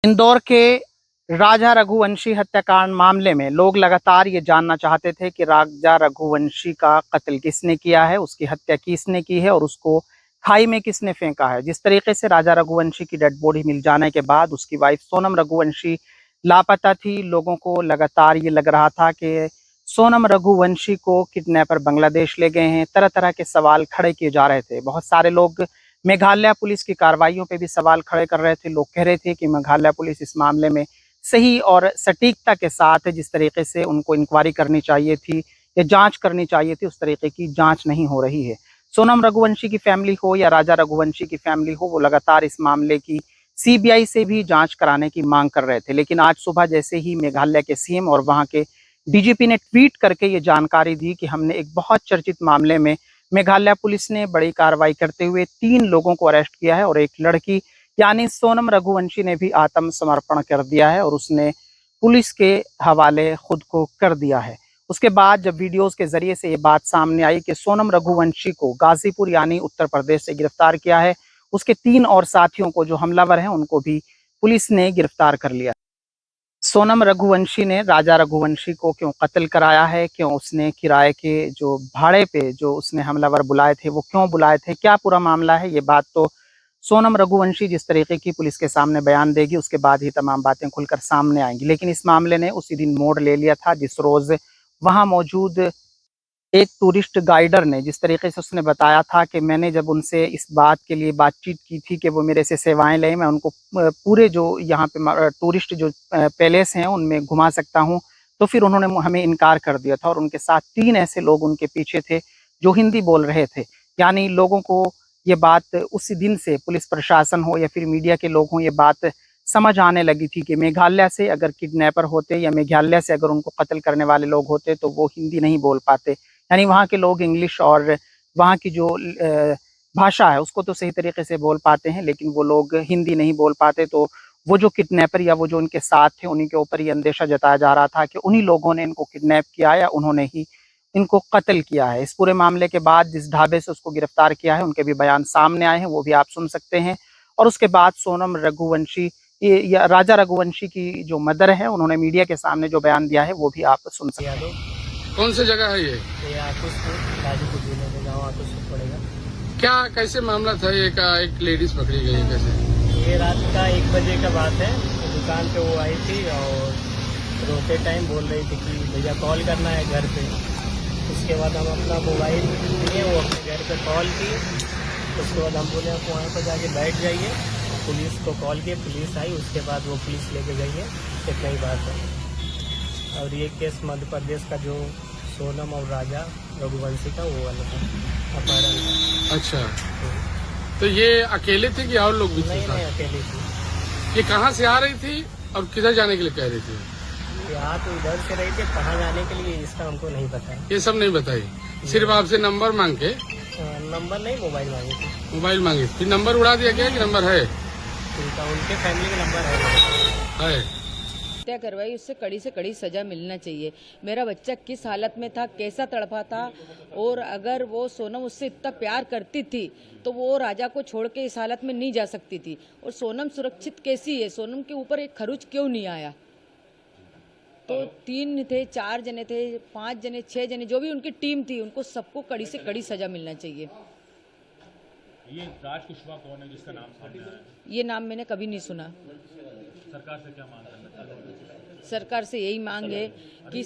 इंदौर के राजा रघुवंशी हत्याकांड मामले में लोग लगातार ये जानना चाहते थे कि राजा रघुवंशी का कत्ल किसने किया है, उसकी हत्या किसने की है और उसको खाई में किसने फेंका है। जिस तरीके से राजा रघुवंशी की डेड बॉडी मिल जाने के बाद उसकी वाइफ सोनम रघुवंशी लापता थी, लोगों को लगातार ये लग रहा था कि सोनम रघुवंशी को किडनैपर बांग्लादेश ले गए हैं। तरह तरह के सवाल खड़े किए जा रहे थे। बहुत सारे लोग मेघालय पुलिस की कार्रवाइयों पे भी सवाल खड़े कर रहे थे। लोग कह रहे थे कि मेघालय पुलिस इस मामले में सही और सटीकता के साथ जिस तरीके से उनको इंक्वायरी करनी चाहिए थी या जांच करनी चाहिए थी, उस तरीके की जांच नहीं हो रही है। सोनम रघुवंशी की फैमिली हो या राजा रघुवंशी की फैमिली हो, वो लगातार इस मामले की सीबीआई से भी जांच कराने की मांग कर रहे थे। लेकिन आज सुबह जैसे ही मेघालय के सीएम और वहां के डीजीपी ने ट्वीट करके ये जानकारी दी कि हमने एक बहुत चर्चित मामले में मेघालय पुलिस ने बड़ी कार्रवाई करते हुए 3 लोगों को अरेस्ट किया है और एक लड़की यानी सोनम रघुवंशी ने भी आत्मसमर्पण कर दिया है और उसने पुलिस के हवाले खुद को कर दिया है। उसके बाद जब वीडियोस के जरिए से ये बात सामने आई कि सोनम रघुवंशी को गाजीपुर यानी उत्तर प्रदेश से गिरफ्तार किया है, उसके 3 और साथियों को जो हमलावर हैं उनको भी पुलिस ने गिरफ्तार कर लिया। सोनम रघुवंशी ने राजा रघुवंशी को क्यों कत्ल कराया है, क्यों उसने किराए के जो भाड़े पे जो उसने हमलावर बुलाए थे वो क्यों बुलाए थे, क्या पूरा मामला है, ये बात तो सोनम रघुवंशी जिस तरीके की पुलिस के सामने बयान देगी उसके बाद ही तमाम बातें खुलकर सामने आएंगी। लेकिन इस मामले ने उसी दिन मोड़ ले लिया था जिस रोज वहां मौजूद एक टूरिस्ट गाइडर ने जिस तरीके से उसने बताया था कि मैंने जब उनसे इस बात के लिए बातचीत की थी कि वो मेरे से सेवाएं लें, मैं उनको पूरे जो यहाँ पे टूरिस्ट जो पैलेस हैं उनमें घुमा सकता हूँ, तो फिर उन्होंने हमें इनकार कर दिया था और उनके साथ 3 ऐसे लोग उनके पीछे थे जो हिंदी बोल रहे थे। यानी लोगों को ये बात उसी दिन से पुलिस प्रशासन हो या फिर मीडिया के लोग हों, ये बात समझ आने लगी थी कि मेघालय से अगर किडनैपर होते या मेघालय से अगर उनको कत्ल करने वाले लोग होते तो वो हिंदी नहीं बोल पाते। यानी वहाँ के लोग इंग्लिश और वहाँ की जो भाषा है उसको तो सही तरीके से बोल पाते हैं, लेकिन वो लोग हिंदी नहीं बोल पाते। तो वो जो किडनैपर या वो जो उनके साथ थे उन्हीं के ऊपर ये अंदेशा जताया जा रहा था कि उन्हीं लोगों ने इनको किडनैप किया या उन्होंने ही इनको कत्ल किया है। इस पूरे मामले के बाद जिस ढाबे से उसको गिरफ्तार किया है उनके भी बयान सामने आए हैं, वो भी आप सुन सकते हैं। और उसके बाद सोनम रघुवंशी या राजा रघुवंशी की जो मदर है उन्होंने मीडिया के सामने जो बयान दिया है वो भी आप सुन सकते हैं। कौन सी जगह है ये? आकुशपुर गाजीपुर जिले में गाँव आकुशपुर पड़ेगा। क्या कैसे मामला था ये का एक लेडीज पकड़ी गई कैसे? ये रात का 1 बजे का बात है। तो दुकान पे वो आई थी और रोते टाइम बोल रही थी कि भैया कॉल करना है घर पे। उसके बाद हम अपना मोबाइल लिए, वो अपने घर पे कॉल की। उसके बाद हम बोले आप वहाँ पर जाके बैठ जाइए। पुलिस को कॉल किए, पुलिस आई। उसके बाद वो पुलिस लेके गई है, इतना ही बात है। और ये केस मध्य प्रदेश का जो सोनम और राजा रघुवंशी का वो वाला था, अपहरण था। अच्छा, तो ये अकेले थे कि और लोग भी थे? नहीं, अकेली थी। ये कहाँ से आ रही थी और किधर जाने के लिए कह रही थी? यहाँ तो इधर से रही थी, कहाँ जाने के लिए इसका हमको नहीं पता है। ये सब नहीं बताई, सिर्फ आपसे नंबर मांग के? नंबर नहीं, मोबाइल मांगी थी। मोबाइल मांगी, फिर नंबर उड़ा दिया गया कि नंबर है? उनके फैमिली का नंबर है। हत्या करवाई, उससे कड़ी से कड़ी सजा मिलना चाहिए। मेरा बच्चा किस हालत में था, कैसा तड़पा था, और अगर वो सोनम उससे इतना प्यार करती थी तो वो राजा को छोड़ के इस हालत में नहीं जा सकती थी। और सोनम सुरक्षित कैसी है, सोनम के ऊपर एक खरोच क्यों नहीं आया? तो 3 थे, 4 जने थे, 5 जने, 6 जने, जो भी उनकी टीम थी, उनको सबको कड़ी से कड़ी सजा मिलना चाहिए। ये राज कुशवाहा कौन है जिसका नाम सामने आया? ये नाम मैंने कभी नहीं सुना। सरकार से क्या मांग करना चाहते हैं? सरकार से यही मांग है कि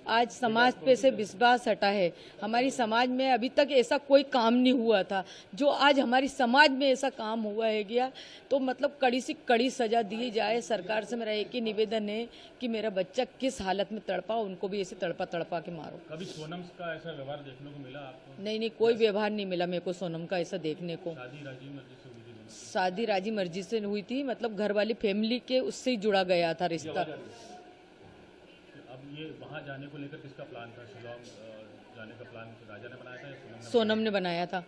आज समाज पे से विश्वास हटा है। हमारी समाज में अभी तक ऐसा कोई काम नहीं हुआ था, जो आज हमारी समाज में ऐसा काम हुआ है गया। तो मतलब कड़ी से कड़ी सजा दी जाए। सरकार से मेरा एक ही निवेदन है कि मेरा बच्चा किस हालत में तड़पा, उनको भी ऐसे तड़पा तड़पा के मारो। कभी सोनम का ऐसा व्यवहार देखने को मिला आपको? नहीं, कोई व्यवहार नहीं मिला मेरे को सोनम का ऐसा देखने को। शादी राजी मर्जी से हुई थी, मतलब घर वाली फैमिली के उससे ही जुड़ा गया था रिश्ता। अब ये वहाँ जाने को लेकर किसका प्लान था? शिलोंग जाने का प्लान राजा ने बनाया था या सोनम ने बनाया था।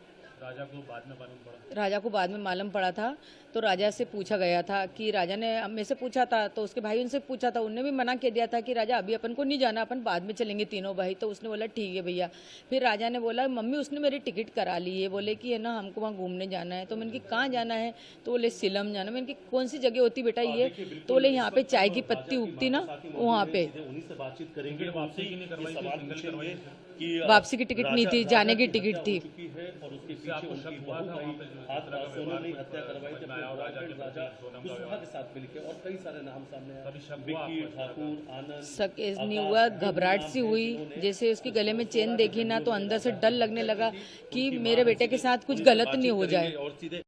राजा को बाद में मालूम पड़ा? राजा को बाद में मालूम पड़ा था, तो राजा से पूछा गया था कि राजा ने मेरे से पूछा था, तो उसके भाई उनसे पूछा था, उनने भी मना कर दिया था कि राजा अभी अपन को नहीं जाना, अपन बाद में चलेंगे तीनों भाई। तो उसने बोला ठीक है भैया। फिर राजा ने बोला मम्मी उसने मेरी टिकट करा ली है, बोले कि है ना हमको वहाँ घूमने जाना है। तो मैंने कि कहाँ जाना है? तो बोले सिलम जाना। मैंने कि कौन सी जगह होती बेटा ये? तो बोले यहाँ पे चाय की पत्ती उगती ना, वहाँ पे। उन्हीं से बातचीत करेंगे, टिकट वापसी की नहीं करवाई थी, सवाल सिंगल पूछेंगे करवाई कि वापसी की टिकट नहीं थी, जाने की टिकट थी। चुकी है और उसके इससे पीछे आपको उनकी शक हुआ बहू था का वहाँ पे जो हाथ इस तरह का सोनम व्यवहार ने कुछ हत्या करवाई थी समझ में आया और राजा के अपने प्रति राजा सोनम का कुशवाहा के साथ मिलकर, और कई सारे नाम सामने कभी शक आए, हुआ विक्की आपको? ठाकुर, आनंद, शक नहीं आकाश, हुआ, जो घबराहट नाम सी है हुई। जिन्होंने जैसे उसके गले में चेन देखी ना, तो अंदर से डर लगने लगा कि उनकी मेरे मां बेटे के से साथ कुछ उनसे गलत नहीं बातचीत हो जाए। करेंगे और सीधे